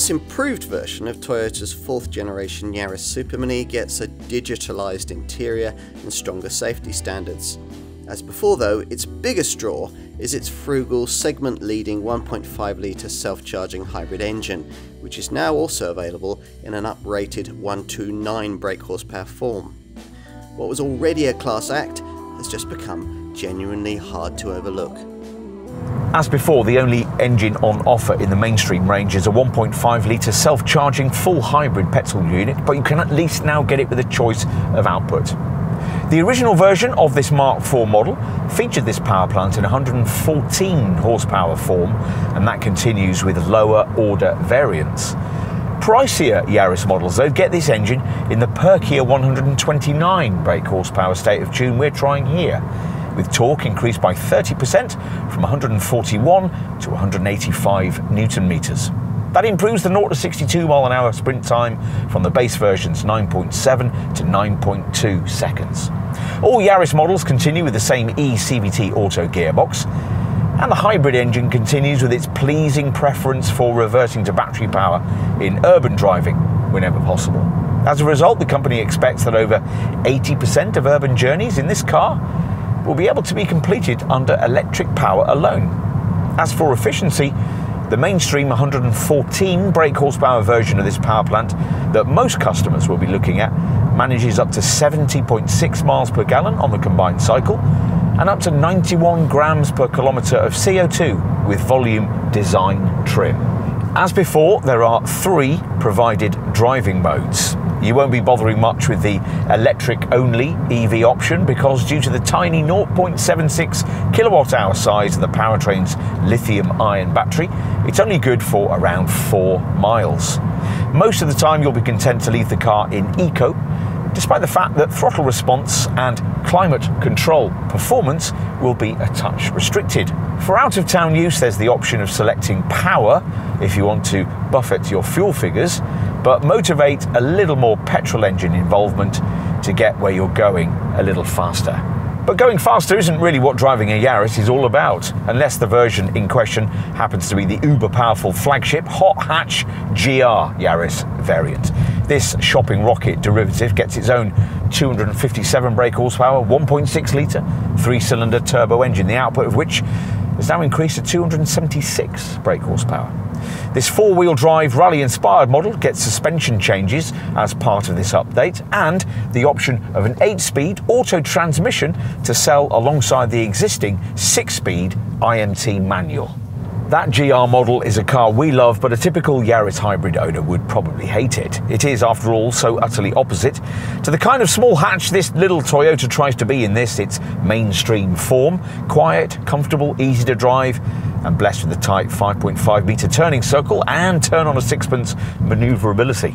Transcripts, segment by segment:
This improved version of Toyota's 4th generation Yaris Super Mini gets a digitalised interior and stronger safety standards. As before though, its biggest draw is its frugal, segment-leading 1.5 litre self-charging hybrid engine, which is now also available in an uprated 129 brake horsepower form. What was already a class act has just become genuinely hard to overlook. As before, the only engine on offer in the mainstream range is a 1.5 litre self-charging full hybrid petrol unit, but you can at least now get it with a choice of output. The original version of this Mark IV model featured this power plant in 114 horsepower form, and that continues with lower order variants. Pricier Yaris models though get this engine in the perkier 129 brake horsepower state of tune we're trying here, with torque increased by 30% from 141 to 185 Newton meters. That improves the 0 to 62 mph sprint time from the base version's 9.7 to 9.2 seconds. All Yaris models continue with the same eCVT auto gearbox, and the hybrid engine continues with its pleasing preference for reverting to battery power in urban driving whenever possible. As a result, the company expects that over 80% of urban journeys in this car will be able to be completed under electric power alone. As for efficiency, the mainstream 114 brake horsepower version of this power plant that most customers will be looking at manages up to 70.6 miles per gallon on the combined cycle and up to 91 grams per kilometre of CO2 with volume design trim. As before, there are 3 provided driving modes. You won't be bothering much with the electric-only EV option because due to the tiny 0.76 kilowatt-hour size of the powertrain's lithium-ion battery, it's only good for around 4 miles. Most of the time you'll be content to leave the car in eco, despite the fact that throttle response and climate control performance will be a touch restricted. For out-of-town use, there's the option of selecting power if you want to buffet your fuel figures, but motivate a little more petrol engine involvement to get where you're going a little faster. But going faster isn't really what driving a Yaris is all about, unless the version in question happens to be the uber-powerful flagship hot hatch GR Yaris variant. This shopping rocket derivative gets its own 257 brake horsepower, 1.6 litre, 3-cylinder turbo engine, the output of which has now increased to 276 brake horsepower. This 4-wheel drive rally-inspired model gets suspension changes as part of this update and the option of an 8-speed auto transmission to sell alongside the existing 6-speed IMT manual. That GR model is a car we love, but a typical Yaris hybrid owner would probably hate it. It is, after all, so utterly opposite to the kind of small hatch this little Toyota tries to be in its mainstream form. Quiet, comfortable, easy to drive, and blessed with a tight 5.5 metre turning circle and turn on a sixpence manoeuvrability.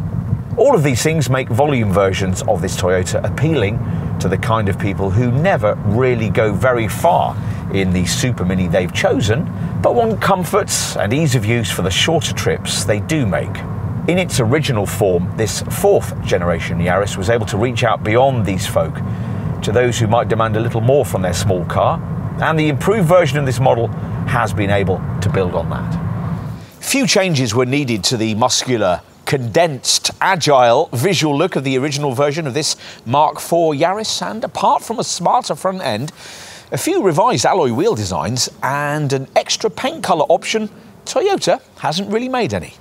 All of these things make volume versions of this Toyota appealing to the kind of people who never really go very far in the Super Mini they've chosen, but want comforts and ease of use for the shorter trips they do make. In its original form, this 4th generation Yaris was able to reach out beyond these folk to those who might demand a little more from their small car, and the improved version of this model has been able to build on that. Few changes were needed to the muscular, condensed, agile visual look of the original version of this Mark IV Yaris, and apart from a smarter front end, a few revised alloy wheel designs and an extra paint colour option, Toyota hasn't really made any.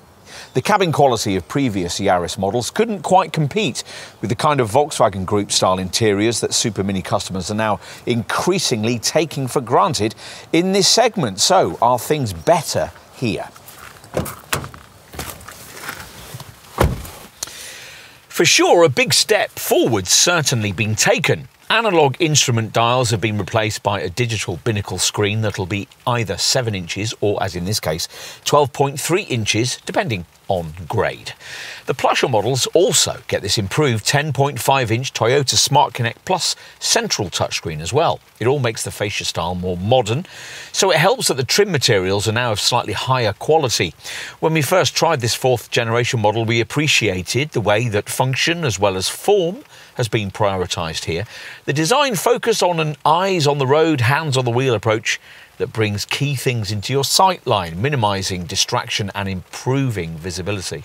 The cabin quality of previous Yaris models couldn't quite compete with the kind of Volkswagen Group style interiors that Super Mini customers are now increasingly taking for granted in this segment. So, are things better here? For sure, a big step forward's certainly been taken. Analog instrument dials have been replaced by a digital binnacle screen that'll be either 7 inches or, as in this case, 12.3 inches, depending on grade. The plusher models also get this improved 10.5-inch Toyota Smart Connect Plus central touchscreen as well. It all makes the fascia style more modern, so it helps that the trim materials are now of slightly higher quality. When we first tried this 4th generation model, we appreciated the way that function as well as form has been prioritised here. The design focus on an eyes on the road, hands on the wheel approach that brings key things into your sight line, minimising distraction and improving visibility.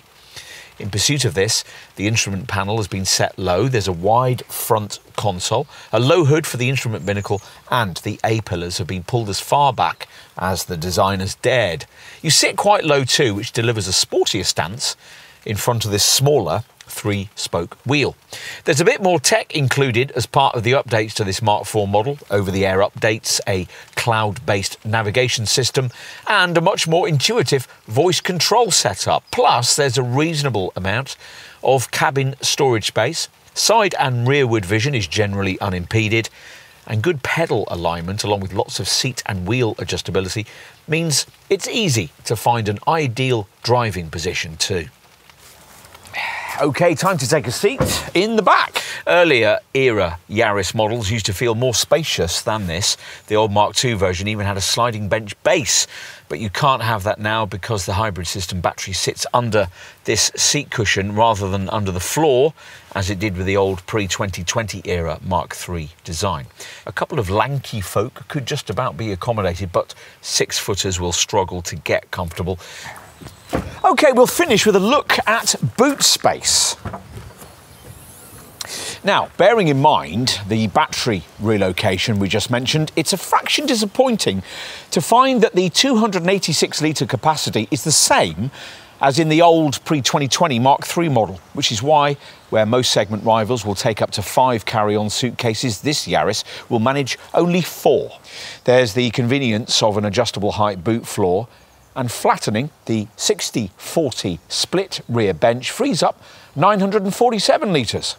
In pursuit of this, the instrument panel has been set low. There's a wide front console, a low hood for the instrument binnacle, and the A-pillars have been pulled as far back as the designers dared. You sit quite low too, which delivers a sportier stance in front of this smaller 3-spoke wheel. There's a bit more tech included as part of the updates to this Mark IV model. Over-the-air updates, a cloud-based navigation system, and a much more intuitive voice control setup. Plus, there's a reasonable amount of cabin storage space. Side and rearward vision is generally unimpeded, and good pedal alignment, along with lots of seat and wheel adjustability, means it's easy to find an ideal driving position too. OK, time to take a seat in the back. Earlier era Yaris models used to feel more spacious than this. The old Mark II version even had a sliding bench base, but you can't have that now because the hybrid system battery sits under this seat cushion rather than under the floor, as it did with the old pre-2020 era Mark III design. A couple of lanky folk could just about be accommodated, but 6-footers will struggle to get comfortable. OK, we'll finish with a look at boot space. Now, bearing in mind the battery relocation we just mentioned, it's a fraction disappointing to find that the 286-litre capacity is the same as in the old pre-2020 Mark III model, which is why, where most segment rivals will take up to 5 carry-on suitcases, this Yaris will manage only 4. There's the convenience of an adjustable height boot floor, and flattening the 60-40 split rear bench frees up 947 litres.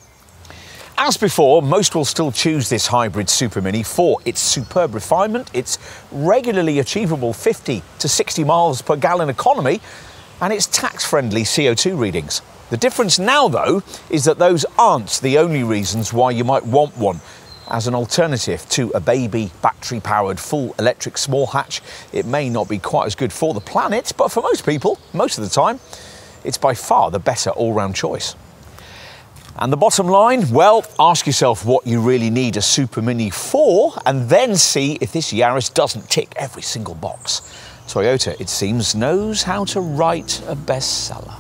As before, most will still choose this hybrid Super Mini for its superb refinement, its regularly achievable 50 to 60 miles per gallon economy, and its tax-friendly CO2 readings. The difference now, though, is that those aren't the only reasons why you might want one. As an alternative to a baby battery-powered full electric small hatch, it may not be quite as good for the planet, but for most people, most of the time, it's by far the better all-round choice. And the bottom line, well, ask yourself what you really need a Super Mini for, and then see if this Yaris doesn't tick every single box. Toyota, it seems, knows how to write a bestseller.